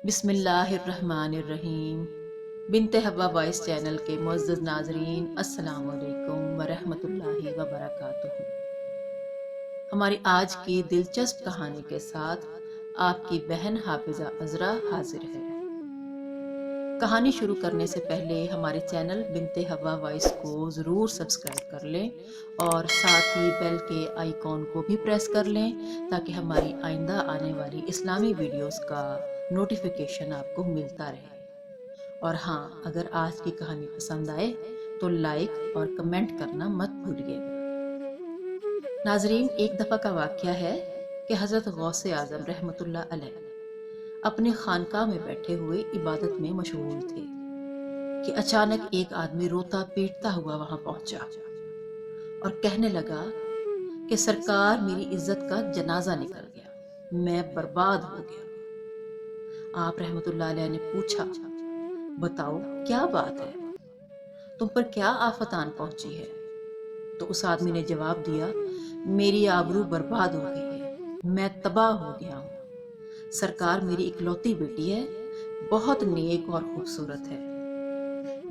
بسم اللہ الرحمن الرحیم۔ بنت حوا وائس چینل کے معزز ناظرین، السلام علیکم ورحمۃ اللہ وبرکاتہ۔ ہماری آج کی دلچسپ کہانی کے ساتھ آپ کی بہن حافظہ عذرا حاضر ہے۔ کہانی شروع کرنے سے پہلے ہمارے چینل بنت حوا وائس کو ضرور سبسکرائب کر لیں اور ساتھ ہی بیل کے آئیکن کو بھی پریس کر لیں تاکہ ہماری آئندہ آنے والی اسلامی ویڈیوز کا نوٹیفیکیشن آپ کو ملتا رہے۔ اور ہاں، اگر آج کی کہانی پسند آئے تو لائک اور کمنٹ کرنا مت بھولیے گا۔ ناظرین، ایک دفعہ کا واقعہ ہے کہ حضرت غوث اعظم رحمۃ اللہ علیہ اپنے خانقاہ میں بیٹھے ہوئے عبادت میں مشغول تھے کہ اچانک ایک آدمی روتا پیٹتا ہوا وہاں پہنچا اور کہنے لگا کہ سرکار، میری عزت کا جنازہ نکل گیا، میں برباد ہو گیا۔ آپ رحمت اللہ علیہ نے پوچھا، بتاؤ کیا بات ہے، تم پر کیا آفت آن پہنچی ہے؟ تو اس آدمی نے جواب دیا، میری آبرو برباد ہو گئی ہے، میں تباہ ہو گیا ہوں۔ سرکار، میری اکلوتی بیٹی ہے، بہت نیک اور خوبصورت ہے،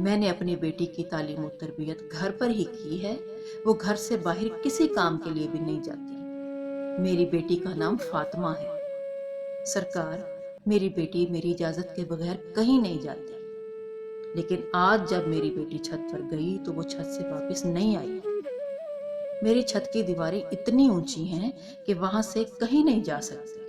میں نے اپنی بیٹی کی تعلیم و تربیت گھر پر ہی کی ہے، وہ گھر سے باہر کسی کام کے لیے بھی نہیں جاتی۔ میری بیٹی کا نام فاطمہ ہے۔ سرکار، میری بیٹی میری اجازت کے بغیر کہیں نہیں جاتی، لیکن آج جب میری بیٹی چھت پر گئی تو وہ چھت سے واپس نہیں آئی۔ میری چھت کی دیواریں اتنی اونچی ہیں کہ وہاں سے کہیں نہیں جا سکتی،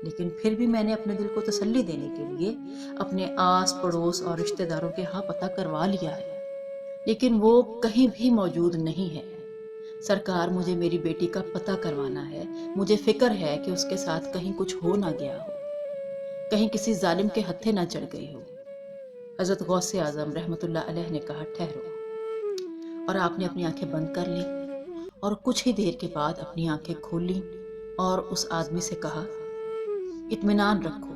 لیکن پھر بھی میں نے اپنے دل کو تسلی دینے کے لیے اپنے آس پڑوس اور رشتہ داروں کے ہاں پتہ کروا لیا ہے، لیکن وہ کہیں بھی موجود نہیں ہے۔ سرکار، مجھے میری بیٹی کا پتہ کروانا ہے، مجھے فکر ہے کہ اس کے ساتھ کہیں کچھ ہو نہ گیا ہو، کہیں کسی ظالم کے ہتھے نہ چڑھ گئی ہو۔ حضرت غوث اعظم رحمۃ اللہ علیہ نے کہا، ٹھہرو، اور آپ نے اپنی آنکھیں بند کر لیں اور کچھ ہی دیر کے بعد اپنی آنکھیں کھول لیں اور اس آدمی سے کہا، اطمینان رکھو،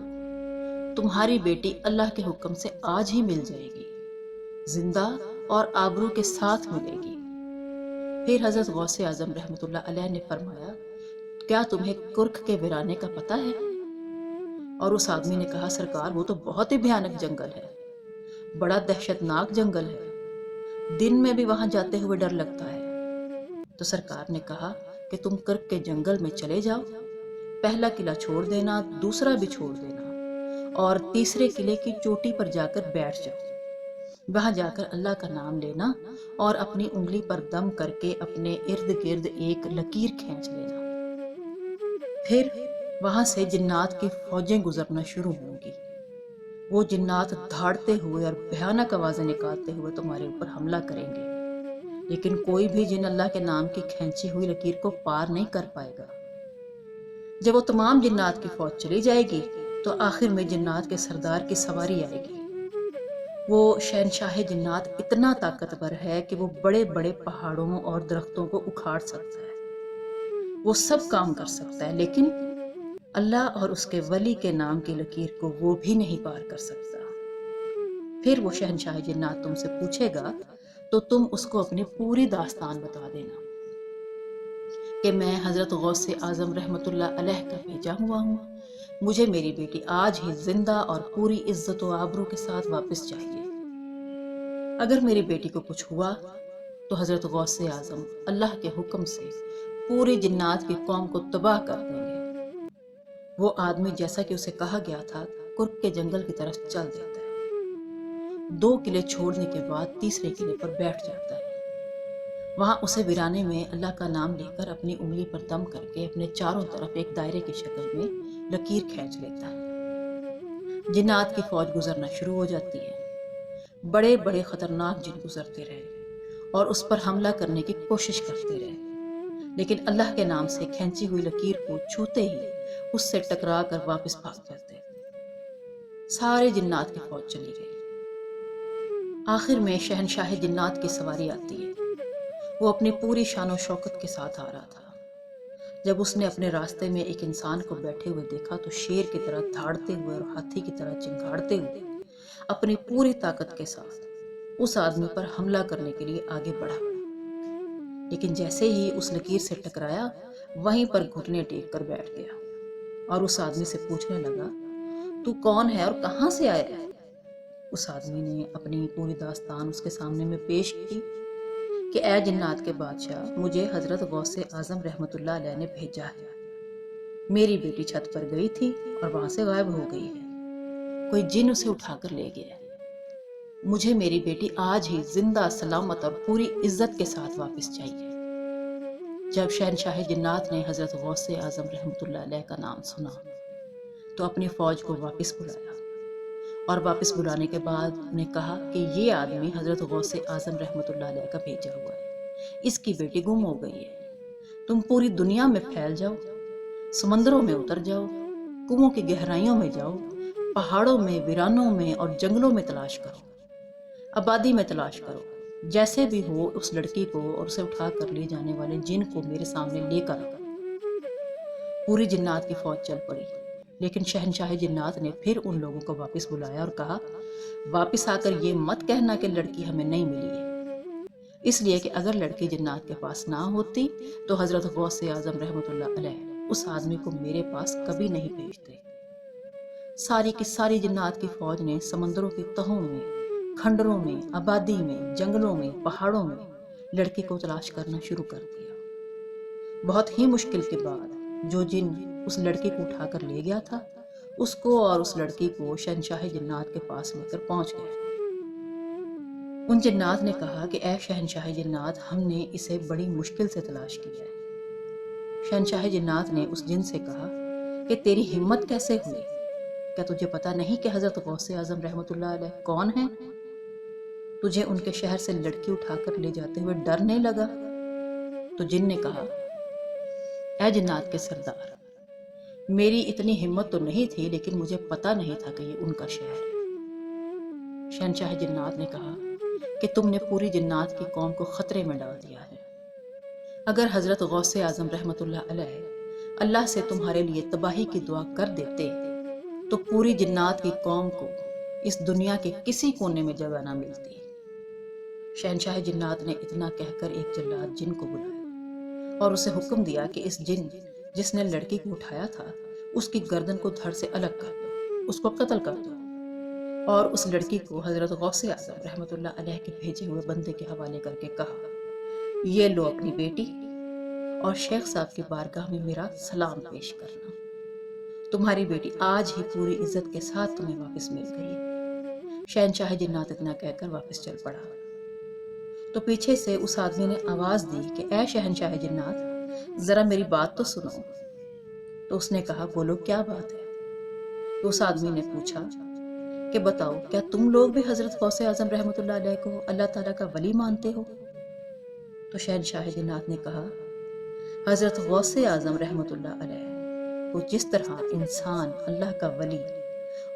تمہاری بیٹی اللہ کے حکم سے آج ہی مل جائے گی، زندہ اور آبرو کے ساتھ ملے گی۔ پھر حضرت غوث اعظم رحمۃ اللہ علیہ نے فرمایا، کیا تمہیں کرک کے ویرانے کا پتہ ہے؟ اور اس آدمی نے کہا، سرکار، وہ تو بہت ہی بھیانک جنگل ہے، بڑا دہشت ناک جنگل ہے، دن میں بھی وہاں جاتے ہوئے ڈر لگتا ہے۔ تو سرکار نے کہا کہ تم کرک کے جنگل میں چلے جاؤ، پہلا قلعہ چھوڑ دینا، دوسرا بھی چھوڑ دینا، اور تیسرے قلعے کی چوٹی پر جا کر بیٹھ جاؤ، وہاں جا کر اللہ کا نام لینا اور اپنی انگلی پر دم کر کے اپنے ارد گرد ایک لکیر کھینچ لینا۔ پھر وہاں سے جنات کی فوجیں گزرنا شروع ہوں گی، وہ جنات دھاڑتے ہوئے اور بھیانک آوازیں نکالتے ہوئے تمہارے اوپر حملہ کریں گے، لیکن کوئی بھی جن اللہ کے نام کی کھینچی ہوئی لکیر کو پار نہیں کر پائے گا۔ جب وہ تمام جنات کی فوج چلی جائے گی تو آخر میں جنات کے سردار کی سواری آئے گی۔ وہ شہنشاہ جنات اتنا طاقتور ہے کہ وہ بڑے بڑے پہاڑوں اور درختوں کو اکھاڑ سکتا ہے، وہ سب کام کر سکتا ہے، لیکن اللہ اور اس کے ولی کے نام کی لکیر کو وہ بھی نہیں پار کر سکتا۔ پھر وہ شہنشاہ جنات تم سے پوچھے گا تو تم اس کو اپنی پوری داستان بتا دینا کہ میں حضرت غوث اعظم رحمۃ اللہ علیہ کا بھیجا ہوا ہوں، مجھے میری بیٹی آج ہی زندہ اور پوری عزت و آبرو کے ساتھ واپس چاہیے۔ اگر میری بیٹی کو کچھ ہوا تو حضرت غوث اعظم اللہ کے حکم سے پوری جنات کی قوم کو تباہ کر دیں گے۔ وہ آدمی جیسا کہ اسے کہا گیا تھا کرک کے جنگل کی طرف چل دیتا ہے، 2 قلعے چھوڑنے کے بعد تیسرے قلعے پر بیٹھ جاتا ہے، وہاں اسے ویرانے میں اللہ کا نام لے کر اپنی انگلی پر دم کر کے اپنے چاروں طرف ایک دائرے کی شکل میں لکیر کھینچ لیتا ہے۔ جنات کی فوج گزرنا شروع ہو جاتی ہے، بڑے بڑے خطرناک جن گزرتے رہے اور اس پر حملہ کرنے کی کوشش کرتے رہے، لیکن اللہ کے نام سے کھینچی ہوئی لکیر کو چھوتے ہی اس سے ٹکرا کر واپس بھاگ جاتے۔ سارے جنات کی فوج چلی گئی۔ آخر میں شہنشاہ جنات کی سواری آتی ہے، وہ اپنی پوری شان و شوکت کے ساتھ آ رہا تھا۔ جب اس نے اپنے راستے میں ایک انسان کو بیٹھے ہوئے دیکھا تو شیر کی طرح دھاڑتے ہوئے اور ہاتھی کی طرح چنگھاڑتے ہوئے اپنی پوری طاقت کے ساتھ اس آدمی پر حملہ کرنے کے لیے آگے بڑھا، لیکن جیسے ہی اس لکیر سے ٹکرایا وہیں پر گھٹنے ٹیک کر بیٹھ گیا اور اس آدمی سے پوچھنے لگا، تو کون ہے اور کہاں سے آیا ہے؟ اس آدمی نے اپنی پوری داستان اس کے سامنے میں پیش کی کہ اے جنات کے بادشاہ، مجھے حضرت غوث اعظم رحمۃ اللہ علیہ نے بھیجا ہے۔ میری بیٹی چھت پر گئی تھی اور وہاں سے غائب ہو گئی ہے، کوئی جن اسے اٹھا کر لے گیا۔ مجھے میری بیٹی آج ہی زندہ سلامت اور پوری عزت کے ساتھ واپس چاہیے۔ جب شہنشاہ جنات نے حضرت غوث اعظم رحمۃ اللہ علیہ کا نام سنا تو اپنی فوج کو واپس بلایا، اور واپس بلانے کے بعد انہیں کہا کہ یہ آدمی حضرت غوث اعظم رحمۃ اللہ علیہ کا بھیجا ہوا ہے، اس کی بیٹی گم ہو گئی ہے۔ تم پوری دنیا میں پھیل جاؤ، سمندروں میں اتر جاؤ، کنووں کی گہرائیوں میں جاؤ، پہاڑوں میں، ویرانوں میں اور جنگلوں میں تلاش کرو، آبادی میں تلاش کرو، جیسے بھی ہو اس لڑکی کو اور اسے اٹھا کر لے جانے والے جن کو میرے سامنے لے کر آؤ۔ پوری جنات کی فوج چل پڑی، لیکن شہنشاہ جنات نے پھر ان لوگوں کو واپس بلایا اور کہا، واپس آ کر یہ مت کہنا کہ لڑکی ہمیں نہیں ملی ہے، اس لیے کہ اگر لڑکی جنات کے پاس نہ ہوتی تو حضرت غوث اعظم رحمۃ اللہ علیہ اس آدمی کو میرے پاس کبھی نہیں بھیجتے۔ ساری کی ساری جنات کی فوج نے سمندروں کی تہوں میں، کھنڈروں میں، آبادی میں، جنگلوں میں، پہاڑوں میں لڑکی کو تلاش کرنا شروع کر دیا۔ بہت ہی مشکل کے بعد جو جن اس لڑکی کو اٹھا کر لے گیا تھا، اس کو اور اس لڑکی کو شہنشاہ جنات کے پاس لے کر پہنچ گئے۔ ان جنات نے کہا کہ اے شہنشاہ جنات، ہم نے اسے بڑی مشکل سے تلاش کیا ہے۔ شہنشاہ جنات نے اس جن سے کہا کہ تیری ہمت کیسے ہوئی؟ کیا تجھے پتا نہیں کہ حضرت غوث اعظم رحمۃ اللہ علیہ کون ہیں؟ تجھے ان کے شہر سے لڑکی اٹھا کر لے جاتے ہوئے ڈر نہیں لگا؟ تو جن نے کہا، اے جنات کے سردار، میری اتنی ہمت تو نہیں تھی، لیکن مجھے پتا نہیں تھا کہ یہ ان کا شہر ہے۔ شہنشاہ جنات نے کہا کہ تم نے پوری جنات کی قوم کو خطرے میں ڈال دیا ہے۔ اگر حضرت غوث اعظم رحمۃ اللہ علیہ اللہ سے تمہارے لیے تباہی کی دعا کر دیتے تو پوری جنات کی قوم کو اس دنیا کے کسی کونے میں جگہ نہ ملتی۔ شہنشاہ جنات نے اتنا کہہ کر ایک جلاد جن کو بلایا اور اسے حکم دیا کہ اس جن جس نے لڑکی کو اٹھایا تھا، اس کی گردن کو دھڑ سے الگ کر دو، اس کو قتل کر دو، اور اس لڑکی کو حضرت غوث اعظم رحمۃ اللہ علیہ کے بھیجے ہوئے بندے کے حوالے کر کے کہا، یہ لو اپنی بیٹی اور شیخ صاحب کی بارگاہ میں میرا سلام پیش کرنا۔ تمہاری بیٹی آج ہی پوری عزت کے ساتھ تمہیں واپس مل گئی۔ شہنشاہ جنات اتنا کہہ کر واپس چل پڑا تو پیچھے سے اس آدمی نے آواز دی کہ اے شہنشاہ جنات، ذرا میری بات تو سنو۔ تو اس نے کہا، بولو کیا بات ہے؟ تو اس آدمی نے پوچھا کہ بتاؤ، کیا تم لوگ بھی حضرت غوث اعظم رحمۃ اللہ علیہ کو اللہ تعالیٰ کا ولی مانتے ہو؟ تو شہنشاہ جنات نے کہا، حضرت غوث اعظم رحمۃ اللہ علیہ کو جس طرح انسان اللہ کا ولی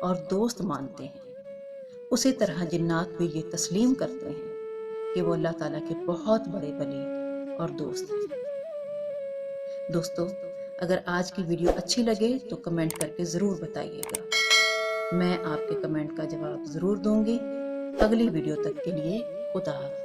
اور دوست مانتے ہیں، اسی طرح جنات بھی یہ تسلیم کرتے ہیں کہ وہ اللہ تعالیٰ کے بہت بڑے ولی اور دوست ہیں۔ دوستو، اگر آج کی ویڈیو اچھی لگے تو کمنٹ کر کے ضرور بتائیے گا، میں آپ کے کمنٹ کا جواب ضرور دوں گی۔ اگلی ویڈیو تک کے لیے خدا حافظ۔